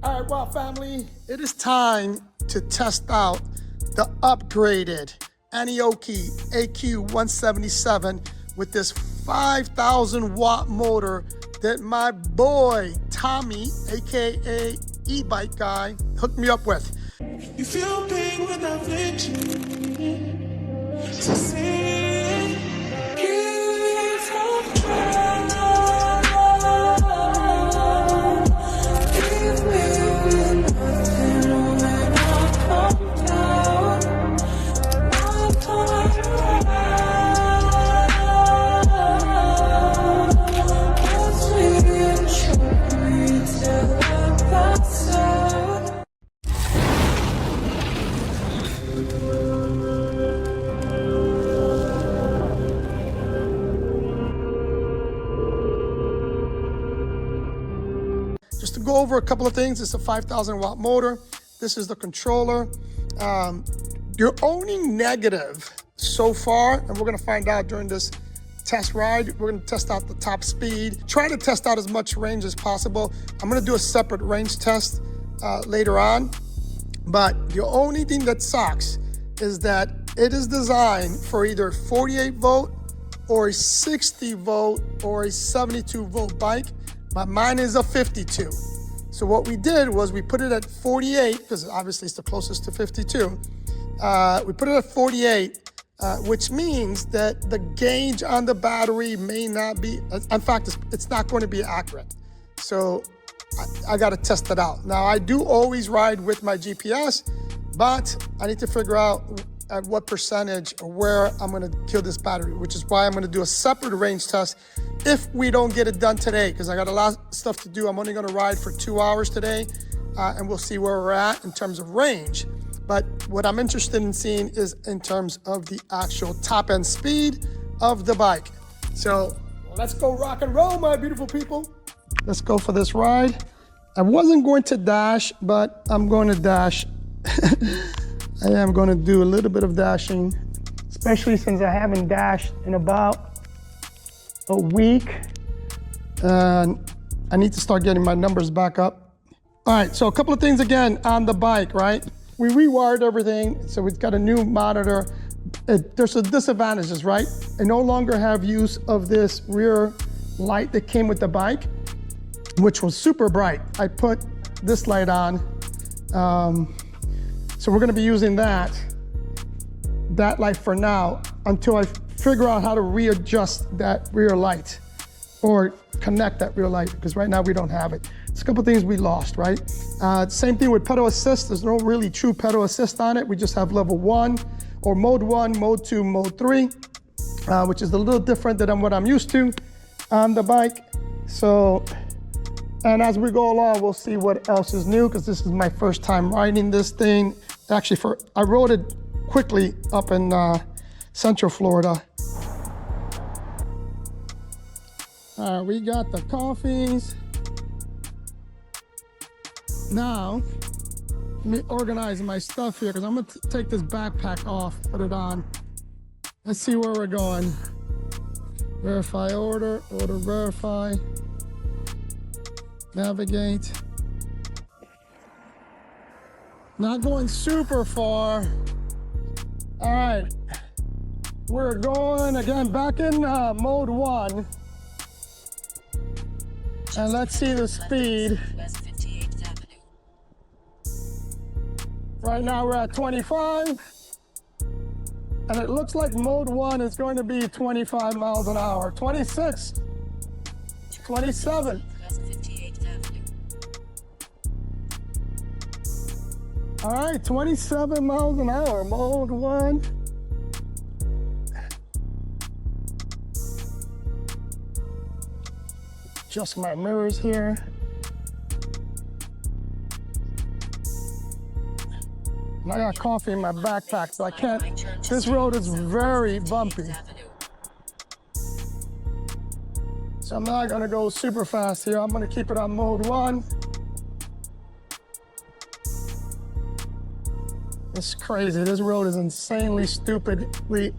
All right, well, family, it is time to test out the upgraded Aniioki AQ177 with this 5,000 watt motor that my boy Tommy, a.k.a. ebike guy, hooked me up with. You feel pain without flinching. So say, give up give me nothing when I come down. I'll turn around. Once we choke me till I pass out. Just to go over a couple of things, it's a 5,000 watt motor. This is the controller. You're owning negative so far, and we're gonna find out during this test ride. We're gonna test out the top speed, try to test out as much range as possible. I'm gonna do a separate range test later on, but the only thing that sucks is that it is designed for either 48 volt or a 60 volt or a 72 volt bike, but mine is a 52. So what we did was we put it at 48, because obviously it's the closest to 52. We put it at 48, which means that the gauge on the battery may not be, in fact, it's not going to be accurate. So I got to test it out. Now, I do always ride with my GPS, but I need to figure out at what percentage or where I'm going to kill this battery, which is why I'm going to do a separate range test if we don't get it done today, because I got a lot of stuff to do. I'm only going to ride for 2 hours today, and we'll see where we're at in terms of range. But what I'm interested in seeing is in terms of the actual top end speed of the bike. So let's go rock and roll, my beautiful people. Let's go for this ride. I wasn't going to dash, but I'm going to dash. I am going to do a little bit of dashing, especially since I haven't dashed in about a week. And I need to start getting my numbers back up. All right, so a couple of things again on the bike, right? We rewired everything, so we've got a new monitor. There's some disadvantages, right? I no longer have use of this rear light that came with the bike, which was super bright. I put this light on. So we're gonna be using that light for now until I figure out how to readjust that rear light or connect that rear light, because right now we don't have it. It's a couple things we lost, right? Same thing with pedal assist. There's no really true pedal assist on it. We just have level 1 or mode 1, mode 2, mode 3, which is a little different than what I'm used to on the bike. So, and as we go along, we'll see what else is new, because this is my first time riding this thing. Actually, I rode it quickly up in Central Florida. All right, we got the coffees. Now, let me organize my stuff here, because I'm gonna take this backpack off, put it on. Let's see where we're going. Verify order, order verify. Navigate. Not going super far. All right, we're going again back in mode 1. And let's see the speed. Right now we're at 25. And it looks like mode 1 is going to be 25 miles an hour. 26, 27. All right, 27 miles an hour, mode 1. Adjust my mirrors here. And I got coffee in my backpack, so I can't, this road is very bumpy. So I'm not gonna go super fast here. I'm gonna keep it on mode 1. It's crazy. This road is insanely stupidly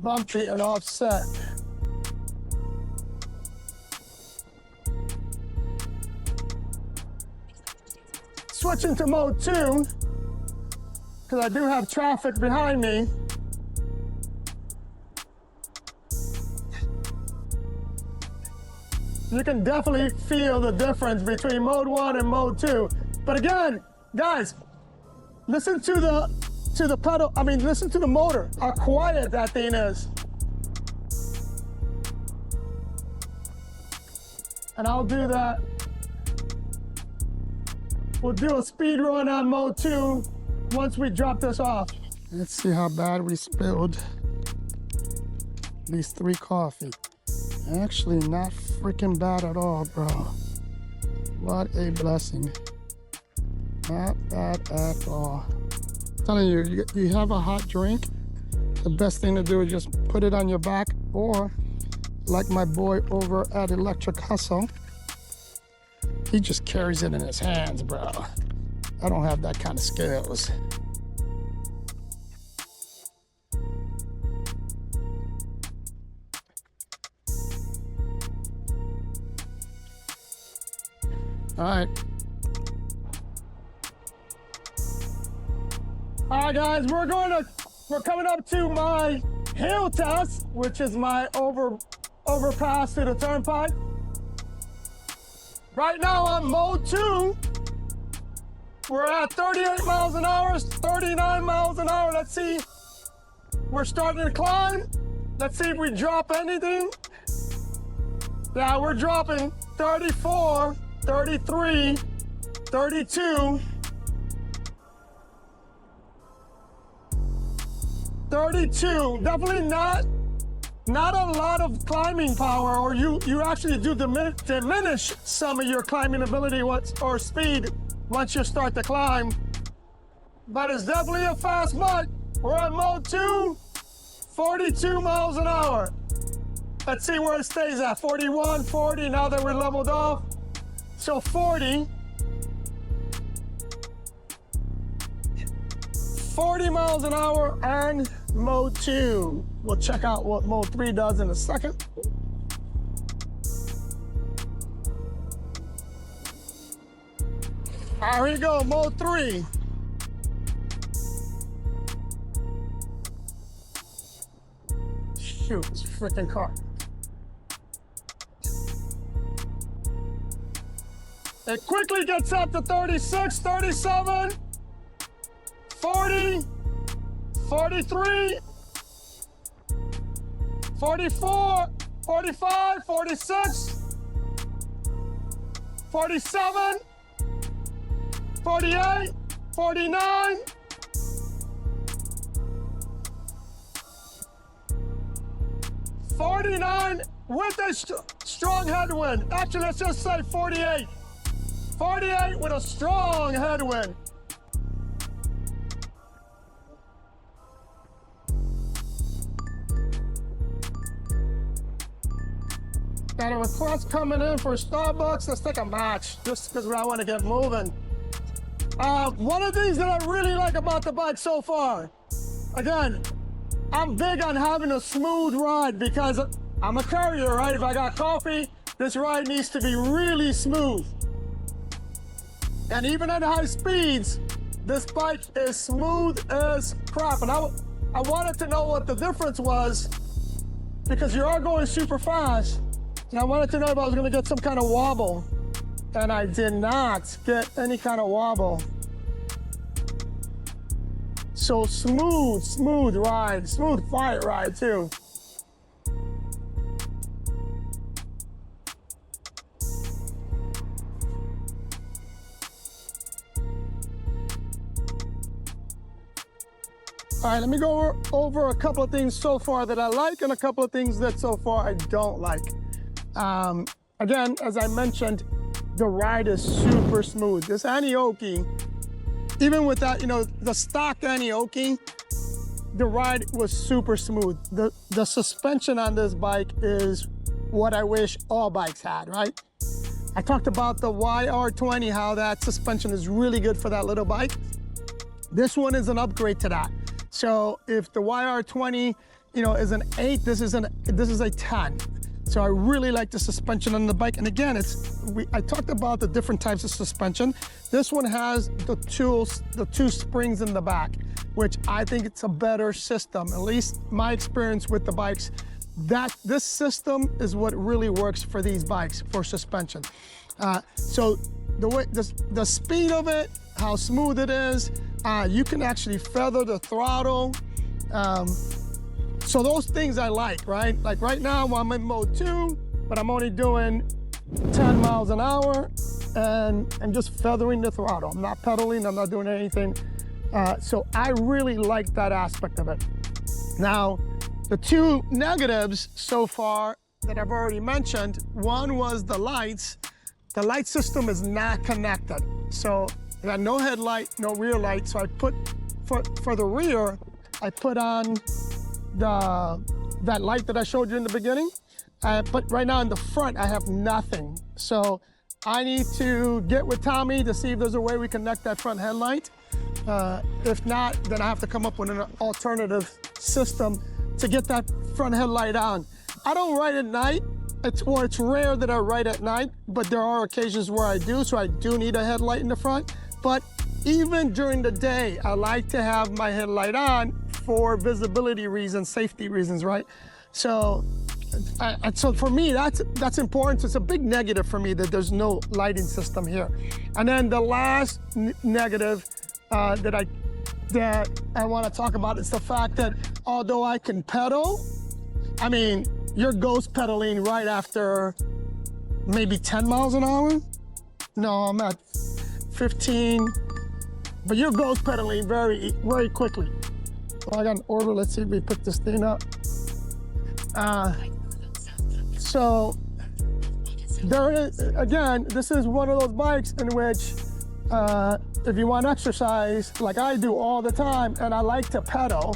bumpy and offset. switching to mode 2, because I do have traffic behind me. You can definitely feel the difference between mode 1 and mode 2. But again, guys, listen to the pedal, listen to the motor, how quiet that thing is. And I'll do that. We'll do a speed run on mode 2 once we drop this off. Let's see how bad we spilled these 3 coffee. Actually, not freaking bad at all, bro. What a blessing. Not bad at all. I'm telling you, you have a hot drink, the best thing to do is just put it on your back, or like my boy over at Electric Hustle, he just carries it in his hands, bro. I don't have that kind of skills. All right. All right, guys, we're coming up to my hill test, which is my overpass to the turnpike. Right now on mode 2, we're at 38 miles an hour, 39 miles an hour. Let's see, we're starting to climb. Let's see if we drop anything. Yeah, we're dropping 34, 33, 32, 32. Definitely not a lot of climbing power, or you actually do diminish some of your climbing ability or speed once you start to climb. But it's definitely a fast bike. We're at mode 2, 42 miles an hour. Let's see where it stays at. 41, 40, now that we're leveled off. So 40 miles an hour on mode 2. We'll check out what mode 3 does in a second. Here we go, mode 3. Shoot, this freaking car. It quickly gets up to 36, 37, 40, 43, 44, 45, 46, 47, 48, 49, 49 with a strong headwind. Actually, let's just say 48. 48 with a strong headwind. Got a request coming in for Starbucks. Let's take a match, just because I want to get moving. One of the things that I really like about the bike so far, again, I'm big on having a smooth ride because I'm a courier, right? If I got coffee, this ride needs to be really smooth. And even at high speeds, this bike is smooth as crap. And I wanted to know what the difference was, because you are going super fast. And I wanted to know if I was gonna get some kind of wobble. And I did not get any kind of wobble. So smooth ride, smooth quiet ride too. All right, let me go over a couple of things so far that I like and a couple of things that so far I don't like. Again, as I mentioned, the ride is super smooth. This Aniioki, even with that, the stock Aniioki, the ride was super smooth. The suspension on this bike is what I wish all bikes had, right? I talked about the YR20, how that suspension is really good for that little bike. This one is an upgrade to that. So if the YR20, is an 8, this is a 10. So I really like the suspension on the bike. And again, I talked about the different types of suspension. This one has the two springs in the back, which I think it's a better system. At least my experience with the bikes, this system is what really works for these bikes for suspension. So the speed of it, how smooth it is, you can actually feather the throttle. So those things I like, right? Like right now I'm in mode 2, but I'm only doing 10 miles an hour and I'm just feathering the throttle. I'm not pedaling, I'm not doing anything. So I really like that aspect of it. Now, the two negatives so far that I've already mentioned, one was the lights. The light system is not connected. So I got no headlight, no rear light. So I put, for the rear, I put on that light that I showed you in the beginning. But right now in the front, I have nothing. So I need to get with Tommy to see if there's a way we connect that front headlight. If not, then I have to come up with an alternative system to get that front headlight on. I don't ride at night. It's rare that I ride at night, but there are occasions where I do, so I do need a headlight in the front. But even during the day, I like to have my headlight on for visibility reasons, safety reasons, right? So, so for me, that's important. It's a big negative for me that there's no lighting system here. And then the last negative that I want to talk about is the fact that although I can pedal, I mean, you're ghost pedaling right after maybe 10 miles an hour. No, I'm at 15, but you're ghost pedaling very, very quickly. So I got an order. Let's see if we pick this thing up. So there is, again, this is one of those bikes in which if you want exercise, like I do all the time, and I like to pedal,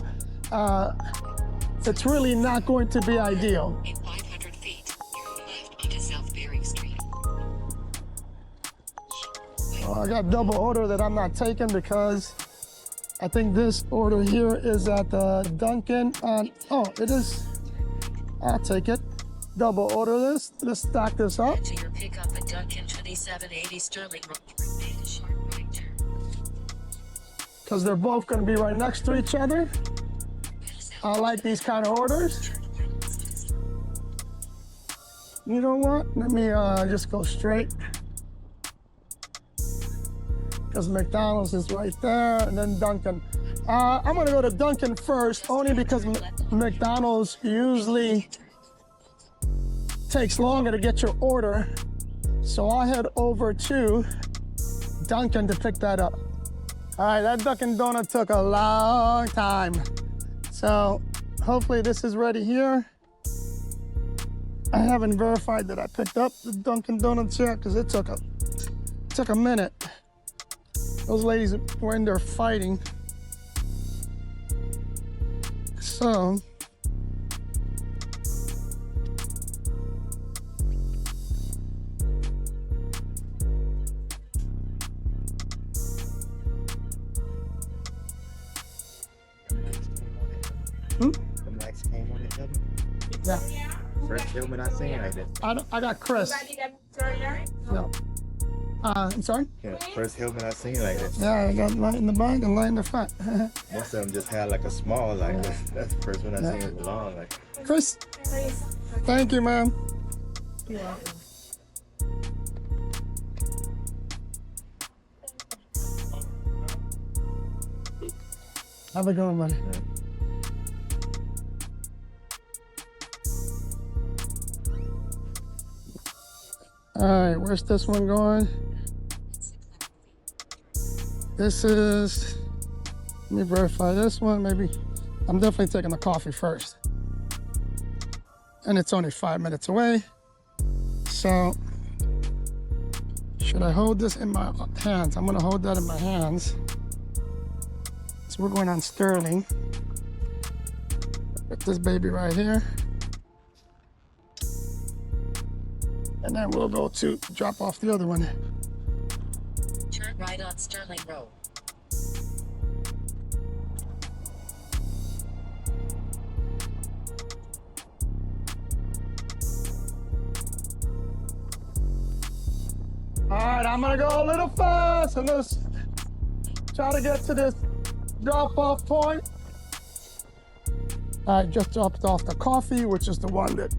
it's really not going to be ideal. In 500 feet, turn left onto South Bering Street. I got double order that I'm not taking because I think this order here is at the Dunkin'. Oh, it is. I'll take it. Double order this. Let's stack this up. To your pickup at Dunkin' 2780 Sterling Road. Make a sharp right turn. Because they're both going to be right next to each other. I like these kind of orders. You know what? Let me just go straight. Because McDonald's is right there, and then Dunkin'. I'm gonna go to Dunkin' first, only because McDonald's usually takes longer to get your order. So I'll head over to Dunkin' to pick that up. All right, that Dunkin' Donut took a long time. So hopefully this is ready here. I haven't verified that I picked up the Dunkin' Donuts yet because it took a minute. Those ladies were in there fighting. So The lights came on each other. yeah, First filming I seen like this. I got Chris. No. I'm sorry? Yeah, first helmet I seen like this. Yeah, I got light in the back and light in the front. Most of them just had like a small like this. That's the first one I seen with long like. Chris, thank you, ma'am. Have a good one, buddy. All right, where's this one going? This is, let me verify this one, maybe. I'm definitely taking the coffee first. And it's only 5 minutes away. So, should I hold this in my hands? I'm gonna hold that in my hands. So we're going on Sterling. Put this baby right here. And then we'll go to drop off the other one. Turn right on Sterling Road. All right, I'm gonna go a little fast and let's try to get to this drop-off point. I just dropped off the coffee, which is the one that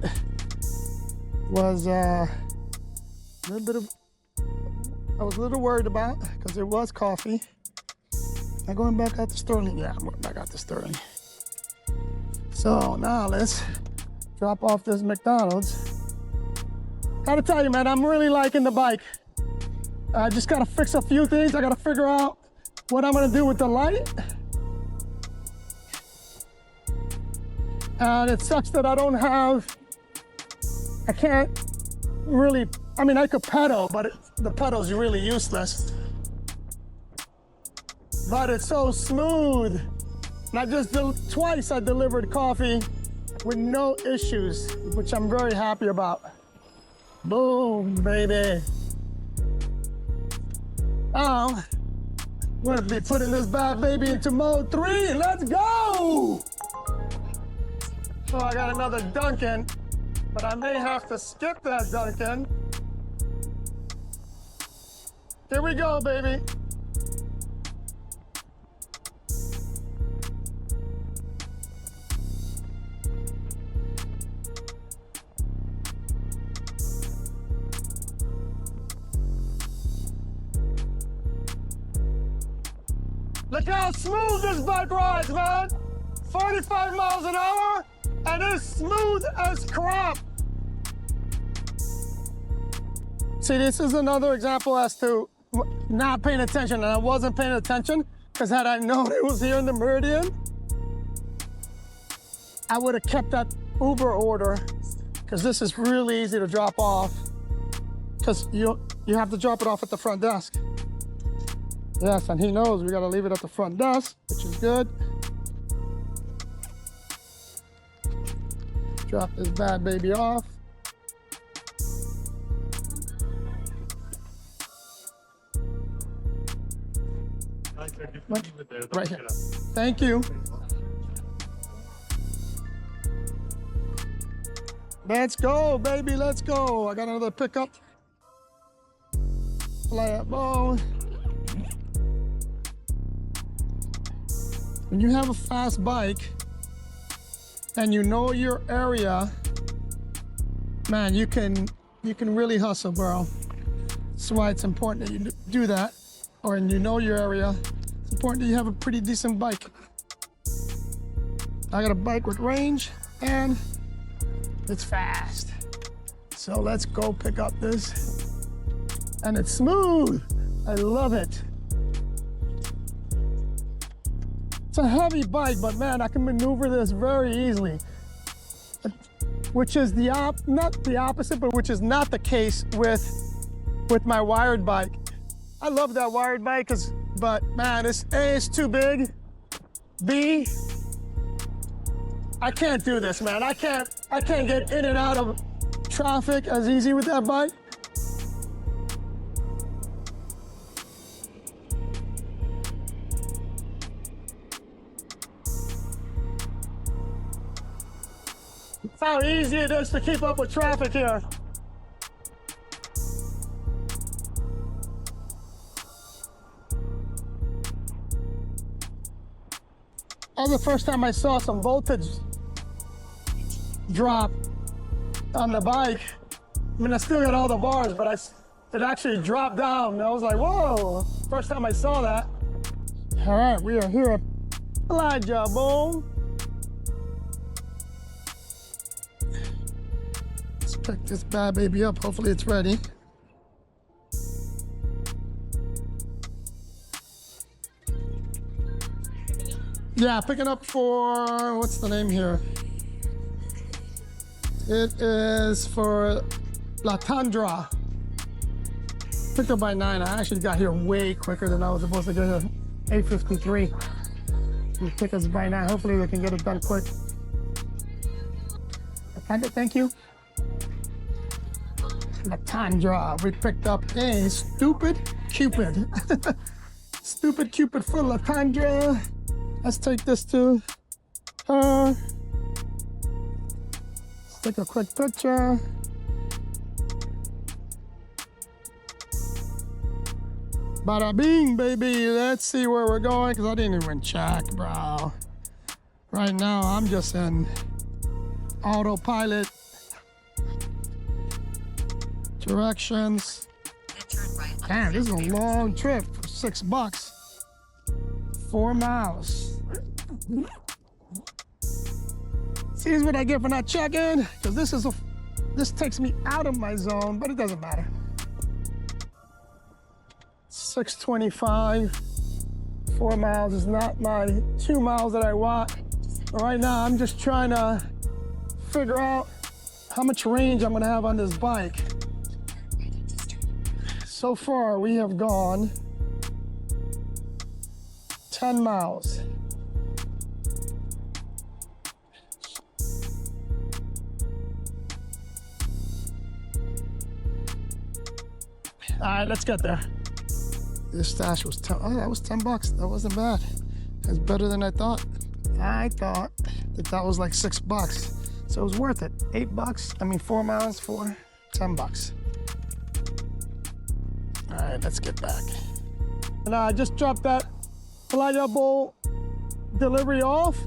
was a little bit of, I was a little worried about because it was coffee. Am I going back out to Sterling? Yeah, I'm going back out to Sterling. So now let's drop off this McDonald's. Gotta tell you, man, I'm really liking the bike. I just gotta fix a few things. I gotta figure out what I'm gonna do with the light. And it sucks that I don't have, I can't really, I mean, I could pedal, but the pedal's really useless. But it's so smooth. And I just, twice I delivered coffee with no issues, which I'm very happy about. Boom, baby. Now, I'm gonna be putting this bad baby into mode 3. Let's go! So I got another Dunkin', but I may have to skip that Dunkin'. Here we go, baby. Look how smooth this bike rides, man. 45 miles an hour, and it's smooth as crap. See, this is another example as to not paying attention, and I wasn't paying attention, because had I known it was here in the Meridian, I would have kept that Uber order, because this is really easy to drop off, because you have to drop it off at the front desk. Yes, and he knows we gotta leave it at the front desk, which is good. Drop this bad baby off. Right here. Thank you. Let's go, baby, let's go. I got another pickup. Fly that ball. When you have a fast bike and you know your area, man, you can really hustle, bro. That's why it's important that you do that, or you know your area. It's important that you have a pretty decent bike. I got a bike with range and it's fast. So let's go pick up this. And it's smooth. I love it. It's a heavy bike, but man, I can maneuver this very easily. Which is not the opposite, but which is not the case with my wired bike. I love that wired bike, but man, A, it's too big. B, I can't do this, man. I can't get in and out of traffic as easy with that bike. It's how easy it is to keep up with traffic here. That was the first time I saw some voltage drop on the bike. I mean, I still got all the bars, but it actually dropped down. And I was like, whoa, first time I saw that. All right, we are here at Elijah, boom. Let's pick this bad baby up. Hopefully it's ready. Yeah, picking up for, what's the name here? It is for La Tundra. Picked up by 9. I actually got here way quicker than I was supposed to get here. 8:53. We pick us by 9. Hopefully we can get it done quick. Thank you. La Tundra. We picked up a Stupid Cupid. Stupid Cupid for La Tundra. Let's take this to her. Let's take a quick picture. Bada bing, baby. Let's see where we're going, because I didn't even check, bro. Right now, I'm just in autopilot. Directions. Then turn right on Damn, this is a Freeway long trip for $6. 4 miles. See, this is what I get for not checking, because this takes me out of my zone, but it doesn't matter. 625. 4 miles is not my 2 miles that I want. Right now, I'm just trying to figure out how much range I'm gonna have on this bike. So far, we have gone 10 miles. All right, let's get there. This stash was 10. Oh, that was $10. That wasn't bad. That's better than I thought. I thought that was like $6. So it was worth it. $8. I mean, 4 miles for $10. All right, let's get back. And I just dropped that pliable delivery off,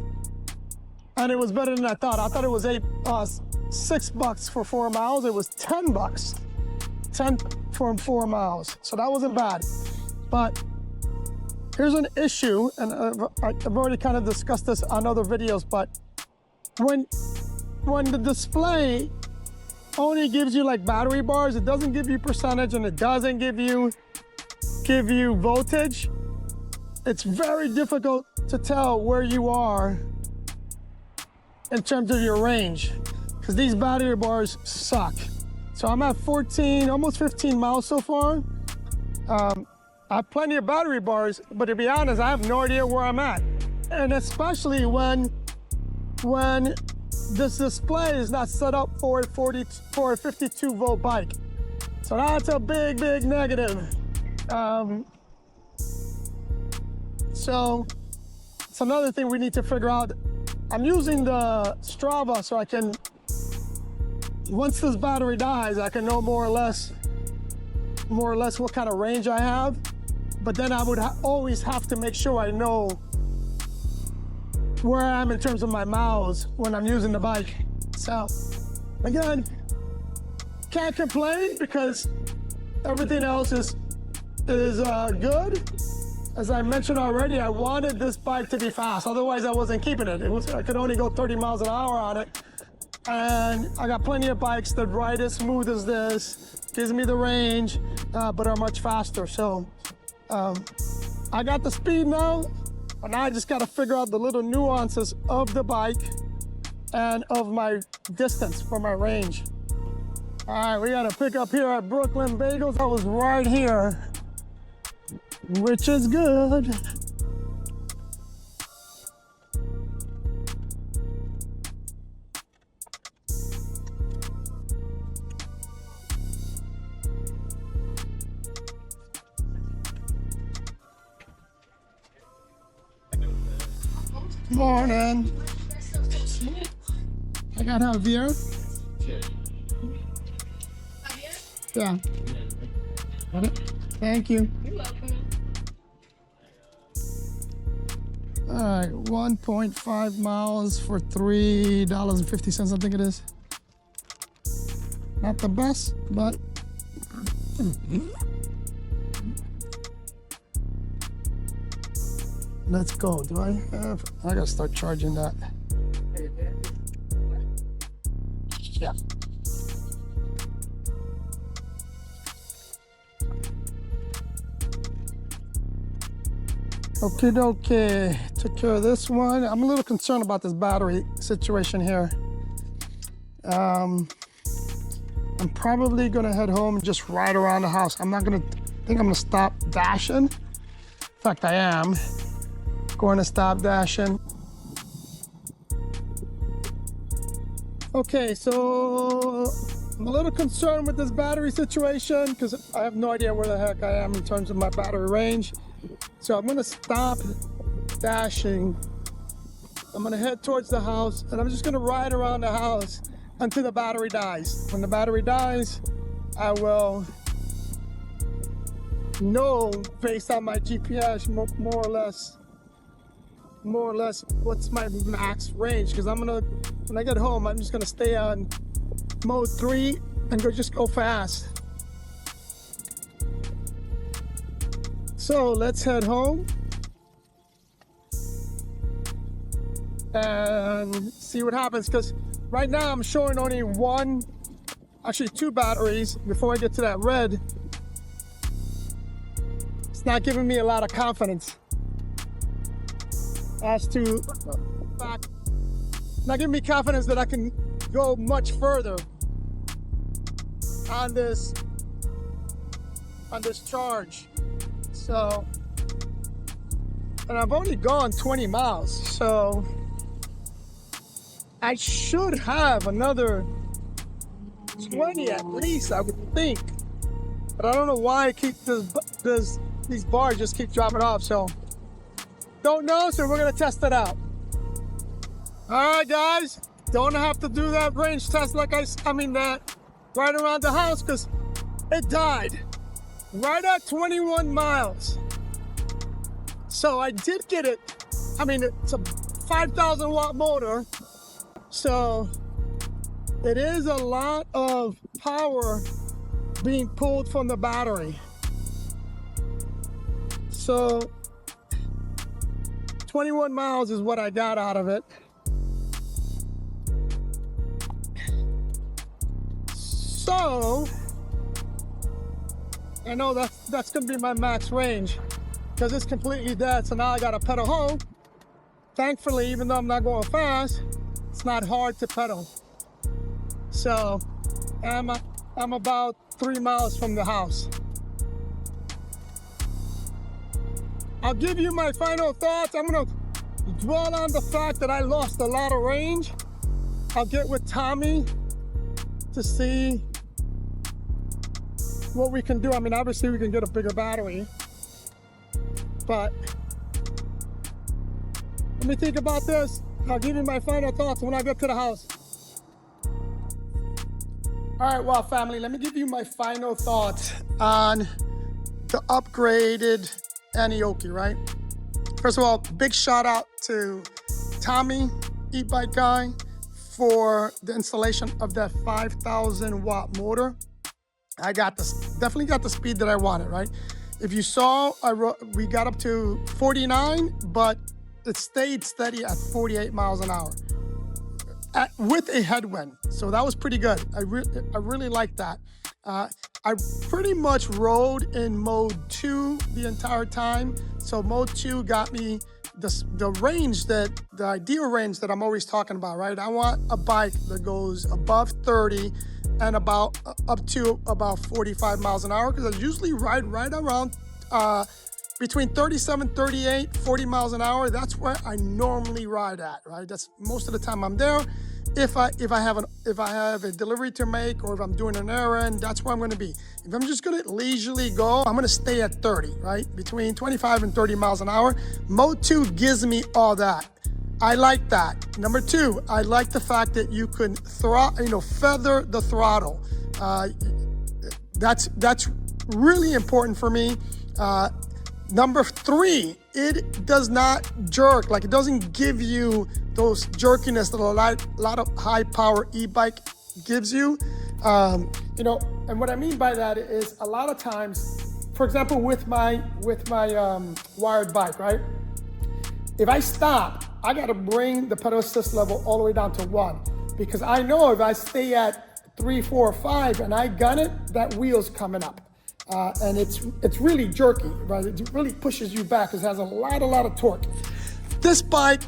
and it was better than I thought. I thought it was $6 for 4 miles. It was $10. 10 for 4 miles. So that wasn't bad. But here's an issue, and I've already kind of discussed this on other videos, but when the display only gives you like battery bars, it doesn't give you percentage, and it doesn't give you voltage, it's very difficult to tell where you are in terms of your range, because these battery bars suck. So I'm at 14, almost 15 miles so far. I have plenty of battery bars, but to be honest, I have no idea where I'm at. And especially when this display is not set up for a 52 volt bike. So that's a big, big negative. So it's another thing we need to figure out. I'm using the Strava so I can, once this battery dies, I can know more or less what kind of range I have. But then I would always have to make sure I know where I am in terms of my miles when I'm using the bike. So again, can't complain because everything else is good. As I mentioned already, I wanted this bike to be fast. Otherwise, I wasn't keeping it. I could only go 30 miles an hour on it. And I got plenty of bikes that ride as smooth as this, gives me the range, but are much faster. So I got the speed now, and now I just got to figure out the little nuances of the bike and of my distance for my range. All right, we got to pick up here at Brooklyn Bagels. I was right here, which is good. Morning. I got Javier. Yeah. Got it? Thank you. You're welcome. All right, 1.5 miles for $3.50, I think it is. Not the best, but let's go. Do I have? I gotta start charging that. Yeah. Okay, took care of this one. I'm a little concerned about this battery situation here. I'm probably gonna head home and just ride around the house. I'm gonna stop dashing. In fact, I am going to stop dashing. Okay, so I'm a little concerned with this battery situation because I have no idea where the heck I am in terms of my battery range. So I'm gonna stop dashing. I'm gonna head towards the house and I'm just gonna ride around the house until the battery dies. When the battery dies, I will know based on my GPS more or less what's my max range, because when I get home, I'm just gonna stay on mode 3 and just go fast. So let's head home and see what happens, because right now I'm showing only actually 2 batteries before I get to that red. It's not giving me a lot of confidence as to not giving me confidence that I can go much further on this charge. So, and I've only gone 20 miles, so I should have another 20 at least, I would think. But I don't know why I keep these bars just keep dropping off, so don't know, so we're gonna test it out. All right, guys, don't have to do that range test like that right around the house, because it died right at 21 miles. So I did get it. It's a 5,000 watt motor, so it is a lot of power being pulled from the battery. So 21 miles is what I got out of it. So I know that's gonna be my max range, because it's completely dead. So now I gotta pedal home. Thankfully, even though I'm not going fast, it's not hard to pedal. So I'm about 3 miles from the house. I'll give you my final thoughts. I'm gonna dwell on the fact that I lost a lot of range. I'll get with Tommy to see what we can do. Obviously we can get a bigger battery, but let me think about this. I'll give you my final thoughts when I get to the house. All right, well, family, let me give you my final thoughts on the upgraded Aniioki, right? First of all, big shout out to Tommy, eBikeguy, for the installation of that 5,000 watt motor. I got this, definitely got the speed that I wanted, right? If you saw, we got up to 49, but it stayed steady at 48 miles an hour with a headwind. So that was pretty good. I really like that. I pretty much rode in mode 2 the entire time. So mode 2 got me the range the ideal range that I'm always talking about, right? I want a bike that goes above 30 and up to about 45 miles an hour, because I usually ride right around between 37, 38, 40 miles an hour. That's where I normally ride at, right? That's most of the time I'm there. If I have a delivery to make, or if I'm doing an errand, that's where I'm gonna be. If I'm just gonna leisurely go, I'm gonna stay at 30, right? Between 25 and 30 miles an hour. Mode 2 gives me all that. I like that. Number 2, I like the fact that you can feather the throttle. That's really important for me. Number 3, it does not jerk. Like, it doesn't give you those jerkiness that a lot of high power e-bike gives you. And what I mean by that is, a lot of times, for example, with my wired bike, right? If I stop, I gotta bring the pedal assist level all the way down to 1, because I know if I stay at 3, 4, 5 and I gun it, that wheel's coming up. And it's really jerky, right? It really pushes you back, because it has a lot of torque. This bike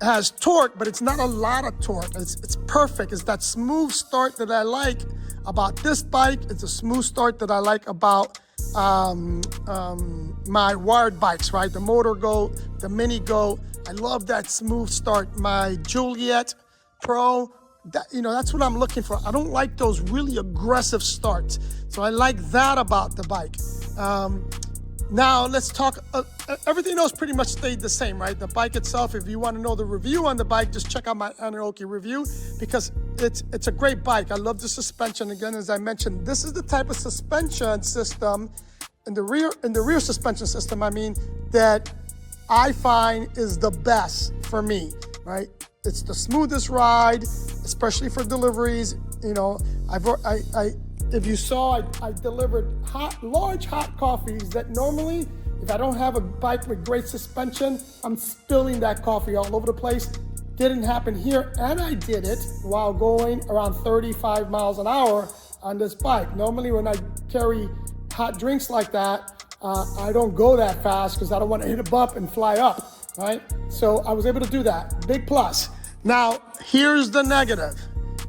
has torque, but it's not a lot of torque. It's perfect. It's that smooth start that I like about this bike. It's a smooth start that I like about my wired bikes, right? The Motor Goat, the Mini Goat. I love that smooth start. My Juliet Pro, that's what I'm looking for. I don't like those really aggressive starts. So I like that about the bike. Now let's talk, everything else pretty much stayed the same, right? The bike itself, if you want to know the review on the bike, just check out my Aniioki review, because it's a great bike. I love the suspension. Again, as I mentioned, this is the type of suspension system in the rear suspension system, I mean, that I find is the best for me, right? It's the smoothest ride, especially for deliveries. You know, if you saw, I delivered large hot coffees that normally, if I don't have a bike with great suspension, I'm spilling that coffee all over the place. Didn't happen here, and I did it while going around 35 miles an hour on this bike. Normally when I carry hot drinks like that, I don't go that fast because I don't want to hit a bump and fly up, right? So I was able to do that, big plus. Now, here's the negative.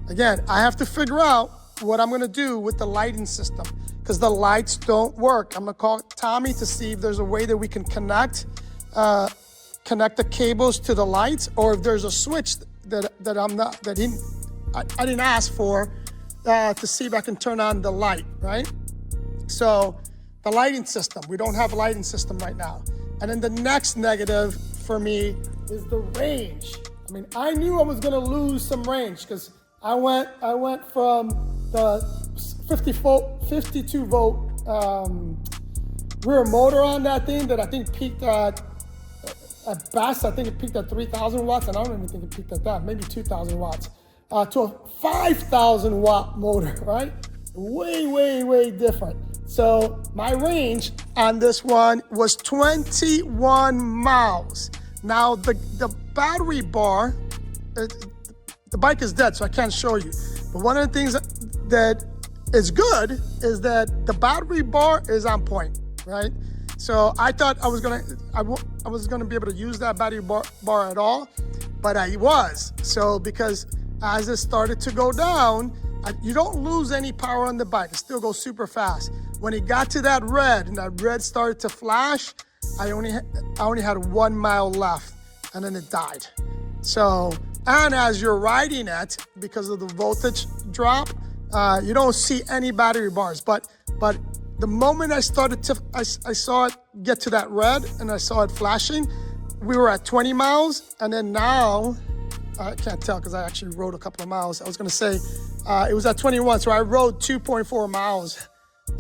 Again, I have to figure out what I'm gonna do with the lighting system because the lights don't work. I'm gonna call Tommy to see if there's a way that we can connect the cables to the lights, or if there's a switch that I didn't ask for to see if I can turn on the light, right? So the lighting system, we don't have a lighting system right now. And then the next negative for me is the range. I mean, I knew I was gonna lose some range because I went from the 52 volt rear motor on that thing that I think peaked at best, I think it peaked at 3,000 watts, and I don't even think it peaked at that, maybe 2,000 watts, to a 5,000 watt motor, right? Way, way, way different. So my range on this one was 21 miles. Now the battery bar, the bike is dead, so I can't show you. But one of the things that is good is that the battery bar is on point, right? So I thought I was gonna be able to use that battery bar at all, but I was. So because as it started to go down, you don't lose any power on the bike. It still goes super fast. When it got to that red and that red started to flash, I only had 1 mile left, and then it died. So, and as you're riding it, because of the voltage drop, you don't see any battery bars. But the moment I saw it get to that red and I saw it flashing, we were at 20 miles, and then now, I can't tell because I actually rode a couple of miles. I was gonna say it was at 21, so I rode 2.4 miles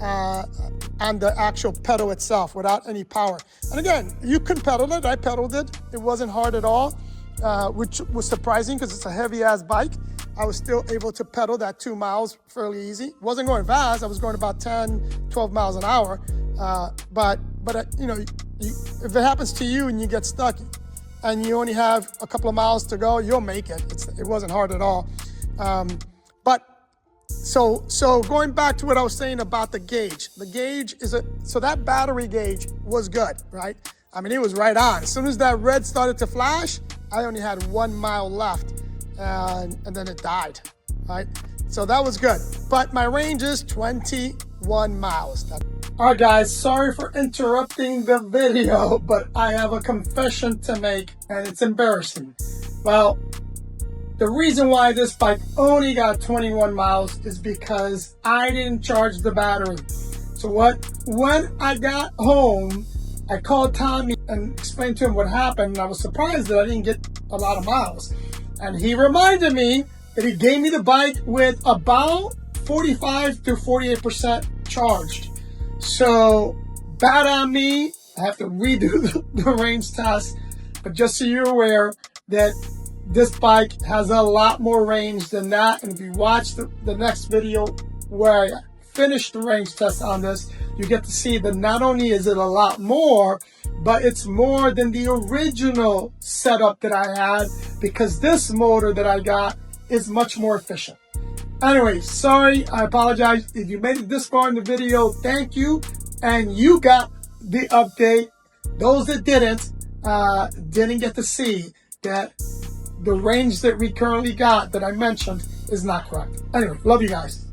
on the actual pedal itself without any power. And again, you can pedal it. I pedaled it. It wasn't hard at all, which was surprising because it's a heavy ass bike. I was still able to pedal that 2 miles fairly easy. Wasn't going fast. I was going about 10, 12 miles an hour. But you know, if it happens to you and you get stuck and you only have a couple of miles to go, you'll make it. It wasn't hard at all. So going back to what I was saying about the gauge is so that battery gauge was good, right? I mean, it was right on. As soon as that red started to flash, I only had 1 mile left, and then it died, right? So that was good. But my range is 21 miles. All right, guys, sorry for interrupting the video, but I have a confession to make, and it's embarrassing. Well, the reason why this bike only got 21 miles is because I didn't charge the battery. So when I got home, I called Tommy and explained to him what happened, and I was surprised that I didn't get a lot of miles. And he reminded me that he gave me the bike with about 45 to 48% charged. So bad on me, I have to redo the range test. But just so you're aware that this bike has a lot more range than that. And if you watch the next video where I finish the range test on this, you get to see that not only is it a lot more, but it's more than the original setup that I had, because this motor that I got is much more efficient. Anyway, sorry, I apologize. If you made it this far in the video, thank you. And you got the update. Those that didn't get to see that the range that we currently got that I mentioned is not correct. Anyway, love you guys.